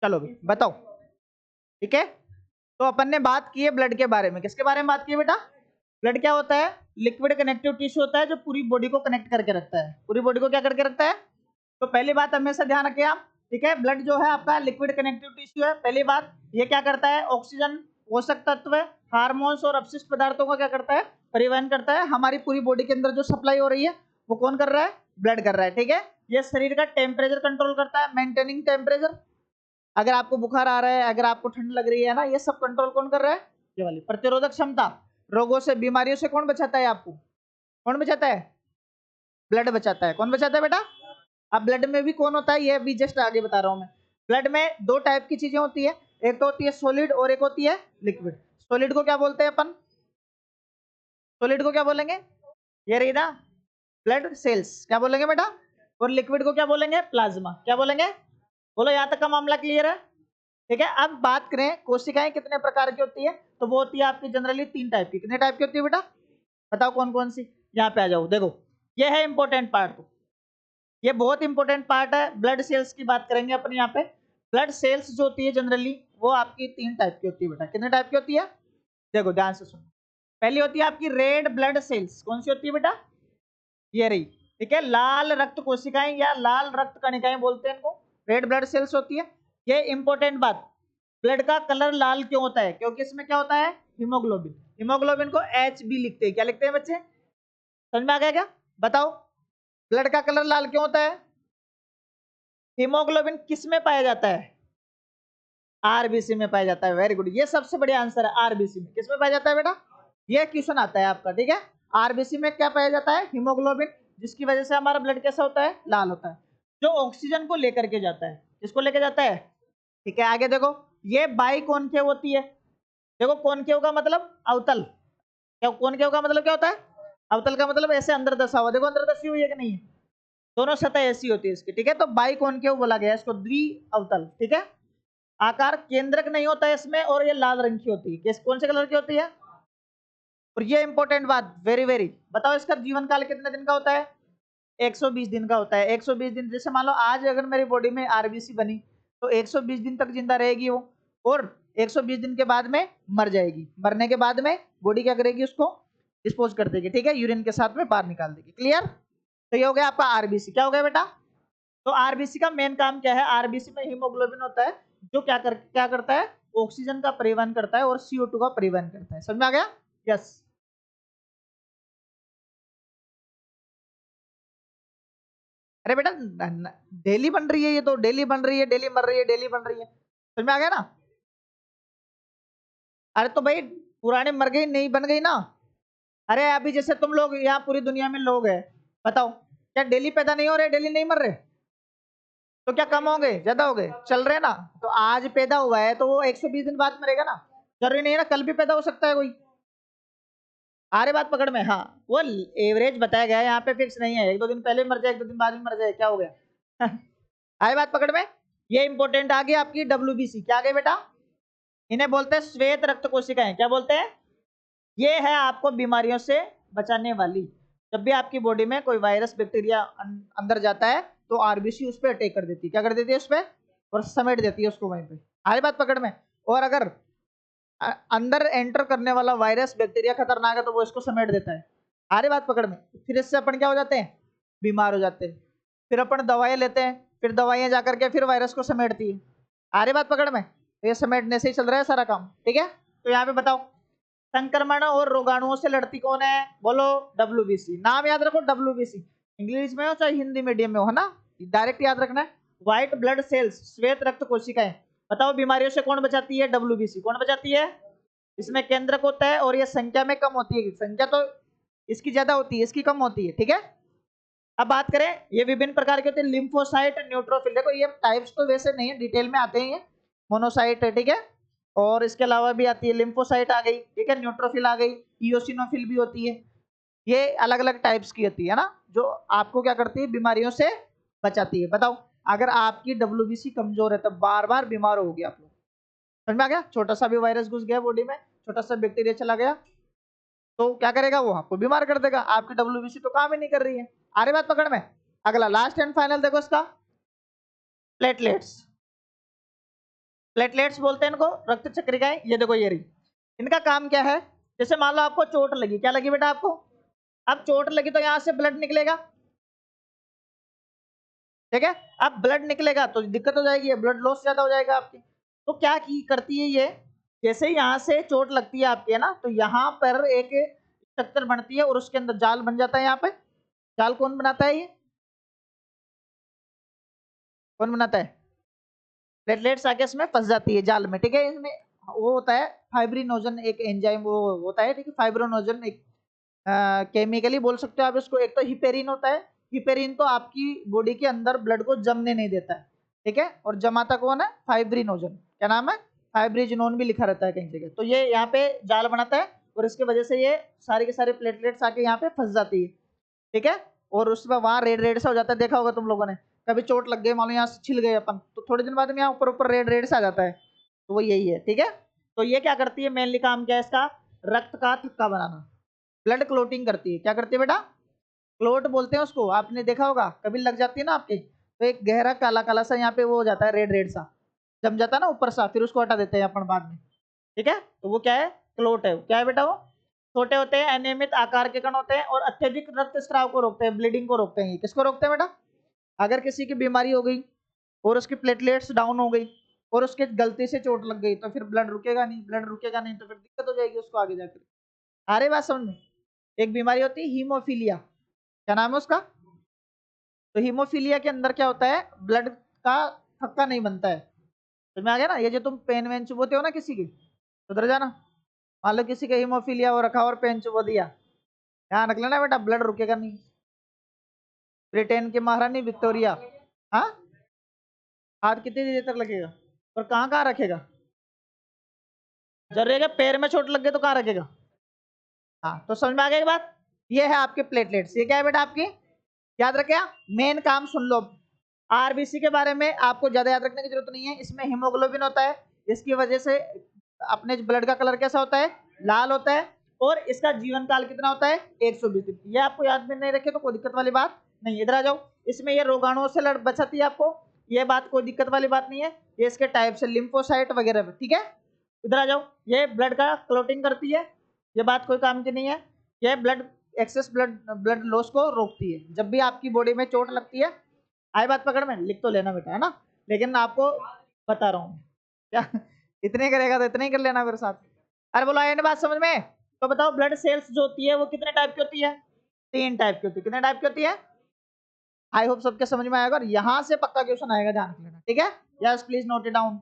चलो भी बताओ। ठीक है, तो अपन ने बात की है ब्लड के बारे में। किसके बारे में बात की है बेटा? ब्लड क्या होता है? लिक्विड कनेक्टिव टिश्यू होता है जो पूरी बॉडी को कनेक्ट करके रखता है। पूरी बॉडी को क्या करके रखता है? तो पहली बात हमेशा ध्यान रखिए आप। ठीक है, ब्लड जो है आपका लिक्विड कनेक्टिव टिश्यू है। पहली बात, ये क्या करता है? ऑक्सीजन, पोषक तत्व, हार्मोन्स और अपशिष्ट पदार्थों का क्या करता है? परिवहन करता है। हमारी पूरी बॉडी के अंदर जो सप्लाई हो रही है वो कौन कर रहा है? ब्लड कर रहा है। ठीक है, ये शरीर का टेम्परेचर कंट्रोल करता है, मेंटेनिंग टेम्परेचर। अगर आपको बुखार आ रहा है, अगर आपको ठंड लग रही है ना, ये सब कंट्रोल कौन कर रहा है? ये वाली प्रतिरोधक क्षमता। रोगों से, बीमारियों से कौन बचाता है आपको? कौन बचाता है? ब्लड बचाता है। कौन बचाता है बेटा? अब ब्लड में भी कौन होता है, ये भी जस्ट आगे बता रहा हूं मैं। ब्लड में दो टाइप की चीजें होती है, एक तो होती है सॉलिड और एक होती है लिक्विड। सॉलिड को क्या बोलते हैं अपन? सॉलिड को क्या बोलेंगे? ये रही ना, ब्लड सेल्स, क्या बोलेंगे बेटा? और लिक्विड को क्या बोलेंगे? प्लाज्मा। क्या बोलेंगे? बोलो, यहां तक का मामला क्लियर है? ठीक है, अब बात करें कोशिकाएं कितने प्रकार की होती है, तो वो होती है आपकी जनरली 3 टाइप की। कितने टाइप की होती है बेटा? बताओ कौन कौन सी। यहाँ पे आ जाओ, देखो ये है इंपॉर्टेंट पार्ट। ये बहुत इंपॉर्टेंट पार्ट है। ब्लड सेल्स की बात करेंगे अपन यहाँ पे। ब्लड सेल्स जो होती है जनरली वो आपकी 3 टाइप की होती है बेटा। कितने टाइप की होती है? देखो ध्यान से सुनो। पहली होती है आपकी रेड ब्लड सेल्स। कौन सी होती है बेटा? ये रही। ठीक है, लाल रक्त कोशिकाएं या लाल रक्त कणिकाएं बोलते हैं इनको, रेड ब्लड सेल्स होती है। ये इंपॉर्टेंट बात, ब्लड का कलर लाल क्यों होता है? क्योंकि इसमें क्या होता है? हीमोग्लोबिन। हीमोग्लोबिन को HB लिखते हैं। क्या लिखते हैं बच्चे? समझ में आ गया क्या? बताओ, ब्लड का कलर लाल क्यों होता है? हीमोग्लोबिन किस में पाया जाता है? आरबीसी में पाया जाता है। वेरी गुड, ये सबसे बढ़िया आंसर है। आरबीसी में किस में पाया जाता है बेटा? ये क्वेश्चन आता है आपका। ठीक है, आरबीसी में क्या पाया जाता है? हीमोग्लोबिन, जिसकी वजह से हमारा ब्लड कैसा होता है? लाल होता है, जो ऑक्सीजन को लेकर के जाता है। किसको लेकर जाता है? ठीक है, आगे देखो, ये बाई कॉनकेव होती है। देखो कॉनकेव का मतलब अवतल। क्या कॉनकेव का मतलब क्या होता है? अवतल का मतलब ऐसे अंदर दसा हुआ। देखो अंदर दसी हुई है कि नहीं है? दोनों सतह ऐसी होती है इसकी। ठीक है, तो बाई कॉनकेव बोला गया इसको, द्वि अवतल। ठीक है, आकार केंद्रक नहीं होता है इसमें, और ये लाल रंग की होती है। कौन से कलर की होती है? और ये इंपॉर्टेंट बात, वेरी वेरी, बताओ इसका जीवन काल कितने दिन का होता है? 120 दिन का होता है। 120 दिन, जैसे मान लो आज अगर मेरी बॉडी में आरबीसी बनी तो 120 दिन तक जिंदा रहेगी वो, और 120 दिन के बाद में मर जाएगी। मरने के बाद में बॉडी क्या करेगी? उसको डिस्पोज कर देगी। ठीक है, यूरिन के साथ में बाहर निकाल देगी। क्लियर? तो ये हो गया आपका आरबीसी। क्या हो गया बेटा? तो आरबीसी का मेन काम क्या है? आरबीसी में हीमोग्लोबिन होता है जो क्या करता है? ऑक्सीजन का परिवहन करता है और CO2 का परिवहन करता है। समझ में आ गया? यस। अरे बेटा, डेली बन रही है ये, तो डेली बन रही है, डेली मर रही है, डेली बन रही है। समझ में आ गया ना? अरे तो भाई पुराने मर गई, नहीं बन गई ना। अरे अभी जैसे तुम लोग यहाँ पूरी दुनिया में लोग हैं, बताओ क्या डेली पैदा नहीं हो रहे, डेली नहीं मर रहे? तो क्या कम हो गए, ज्यादा हो गए? चल रहे ना। तो आज पैदा हुआ है तो वो 120 दिन बाद मरेगा ना। जरूरी नहीं है ना, कल भी पैदा हो सकता है कोई। आ रही बात पकड़ में? हाँ, वो एवरेज बताया गया है, यहाँ पे फिक्स नहीं है। 1-2 दिन पहले मर जाए, 1-2 दिन बाद में मर जाए, क्या हो गया? आई बात पकड़ में? ये इंपॉर्टेंट आ गई आपकी WBC। क्या आ गई बेटा? इन्हें बोलते हैं श्वेत रक्त कोशिकाएं। क्या बोलते हैं? ये है आपको बीमारियों से बचाने वाली। जब भी आपकी बॉडी में कोई वायरस बैक्टीरिया अंदर जाता है तो आरबीसी उस पर अटैक कर देती है। क्या कर देती है? उस पर, और समेट देती है उसको वहीं पे। आई बात पकड़ में? और अगर अंदर एंटर करने वाला वायरस बैक्टीरिया खतरनाक है तो वो इसको समेट देता है। आ रही बात पकड़ में? फिर इससे अपन क्या हो जाते हैं? बीमार हो जाते हैं। फिर अपन दवाइयां लेते हैं, फिर दवाइयां जाकर के फिर वायरस को समेटती है। आ रही बात पकड़ में? ये समेटने से ही चल रहा है सारा काम। ठीक है, तो यहाँ पे बताओ, संक्रमण और रोगाणुओं से लड़ती कौन है? बोलो, WBC। नाम याद रखो, WBC। इंग्लिश में हो चाहे हिंदी मीडियम में हो, है ना, डायरेक्ट याद रखना है। व्हाइट ब्लड सेल्स, श्वेत रक्त कोशिकाएं। बताओ बीमारियों से कौन बचाती है? WBC। कौन बचाती है? इसमें केंद्रक होता है और ये संख्या में कम होती है। संख्या तो इसकी ज्यादा होती है, इसकी कम होती है। ठीक है, अब बात करें, ये विभिन्न प्रकार के होते हैं, लिम्फोसाइट, न्यूट्रोफिल। देखो ये टाइप्स तो वैसे नहीं है, डिटेल में आते हैं। मोनोसाइट है, ठीक है, और इसके अलावा भी आती है लिम्फोसाइट आ गई, ठीक है, न्यूट्रोफिल आ गई, इओसिनोफिल भी होती है। ये अलग अलग टाइप्स की होती है ना, जो आपको क्या करती है? बीमारियों से बचाती है। बताओ, अगर आपकी WBC कमजोर है तो बार बार बीमार होगी आप लोग। समझ में आ गया? छोटा सा भी वायरस घुस गया बॉडी में, छोटा सा बैक्टीरिया चला गया तो क्या करेगा? वो आपको बीमार कर देगा। आपकी WBC तो काम ही नहीं कर रही है। आ रही बात पकड़ में? अगला लास्ट एंड फाइनल देखो इसका, प्लेटलेट्स। प्लेटलेट्स बोलते हैं इनको, रक्त चक्रिकाएं। ये देखो ये रही, इनका काम क्या है, जैसे मान लो आपको चोट लगी, क्या लगी बेटा आपको, अब चोट लगी तो यहां से ब्लड निकलेगा, ठीक है। अब ब्लड निकलेगा तो दिक्कत हो जाएगी, ब्लड लॉस ज्यादा हो जाएगा आपकी। तो क्या की करती है ये, जैसे यहाँ से चोट लगती है आपकी, है ना, तो यहाँ पर एक स्ट्रक्चर बनती है और उसके अंदर जाल बन जाता है। यहाँ पे जाल कौन बनाता है, ये कौन बनाता है, प्लेटलेट्स आके इसमें फंस जाती है जाल में, ठीक है। इसमें वो होता है फाइब्रिनोजन, एक एंजाइम वो होता है, ठीक है, फाइब्रिनोजन एक केमिकली बोल सकते हो आप इसको। एक तो हिपेरिन होता है, हिपेरिन तो आपकी बॉडी के अंदर ब्लड को जमने नहीं देता है, ठीक है, और जमाता कौन है, फाइब्रिनोजन, क्या नाम है, फाइब्रिजिनोन भी लिखा रहता है कहीं जगह। तो ये यहाँ पे जाल बनाता है और इसकी वजह से ये सारे के सारे प्लेटलेट्स आके यहाँ पे फंस जाती है, ठीक है। और उसमें वहां रेड रेड सा हो जाता है, देखा होगा तुम लोगों ने, कभी चोट लग गई मान लो यहाँ से छिल गए अपन, तो थोड़े दिन बाद में यहाँ ऊपर ऊपर रेड रेड सा आ जाता है, तो वो यही है, ठीक है। तो ये क्या करती है, मेनली काम क्या है इसका, रक्त का थक्का बनाना, ब्लड क्लोटिंग करती है। क्या करती है बेटा, क्लोट बोलते हैं उसको, आपने देखा होगा कभी लग जाती है ना आपके, तो एक गहरा काला काला सा यहाँ पे वो हो जाता है, रेड रेड सा जम जाता है ना ऊपर सा, फिर उसको हटा देते हैं अपन बाद में, ठीक है। तो वो क्या है, क्लोट है, क्या है बेटा, वो छोटे होते हैं, अनियमित आकार के कण होते हैं और अत्यधिक रक्त स्राव को रोकते हैं, ब्लीडिंग को रोकते हैं। ये किसको रोकते हैं बेटा, अगर किसी की बीमारी हो गई और उसकी प्लेटलेट्स डाउन हो गई और उसके गलती से चोट लग गई, तो फिर ब्लड रुकेगा नहीं, ब्लड रुकेगा नहीं तो फिर दिक्कत हो जाएगी उसको आगे जाकर। आ रही बात समझ में, एक बीमारी होती है हीमोफीलिया, क्या नाम है उसका, तो हीमोफीलिया के अंदर क्या होता है, ब्लड का थक्का नहीं बनता है, समझ में आ गया ना। ये जो तुम पेन वेन चुभोते हो ना किसी की, सुधर जाना, मान लो किसी का हीमोफीलिया हो रखा और पेन चुभो दिया, ध्यान रख लेना बेटा, ब्लड रुकेगा नहीं। ब्रिटेन की महारानी विक्टोरिया, हाँ, हाथ कितनी देर तक लगेगा और कहाँ कहाँ रखेगा, जरूरी पैर में चोट लग गई तो कहाँ रखेगा। हाँ, तो समझ में आ गई बात, ये है आपके प्लेटलेट्स, ये क्या है बेटा आपकी, याद रखे, मेन काम सुन लो। आरबीसी के बारे में आपको ज्यादा याद रखने की जरूरत नहीं है, इसमें हीमोग्लोबिन होता है, इसकी वजह से अपने ब्लड का कलर कैसा होता है, लाल होता है, और इसका जीवन काल कितना होता है, 120 दिन। ये आपको याद में नहीं रखे तो कोई दिक्कत वाली बात नहीं। इधर आ जाओ, इसमें ये रोगाणुओं से लड़ बचाती है आपको, ये बात कोई दिक्कत वाली बात नहीं है। ये इसके टाइप से लिम्फोसाइट वगैरह, ठीक है। इधर आ जाओ, ये ब्लड का क्लोटिंग करती है, ये बात कोई काम की नहीं है। ये ब्लड एक्सेस ब्लड लॉस को रोकती है। जब भी आपकी बॉडी में चोट लगती है, आई बात पकड़ में, लिख तो लेना बेटा, है ना, लेकिन आपको बता रहा हूँ क्या इतने करेगा तो इतने ही कर लेना मेरे साथ। अरे बोलो आया बात समझ में, तो बताओ ब्लड सेल्स जो होती है वो कितने टाइप की होती है, 3 टाइप की होती है। कितने टाइप की होती है, आई होप सबके समझ में आएगा, और यहाँ से पक्का क्वेश्चन आएगा, ध्यान रख लेना, ठीक है। Yes please note it down.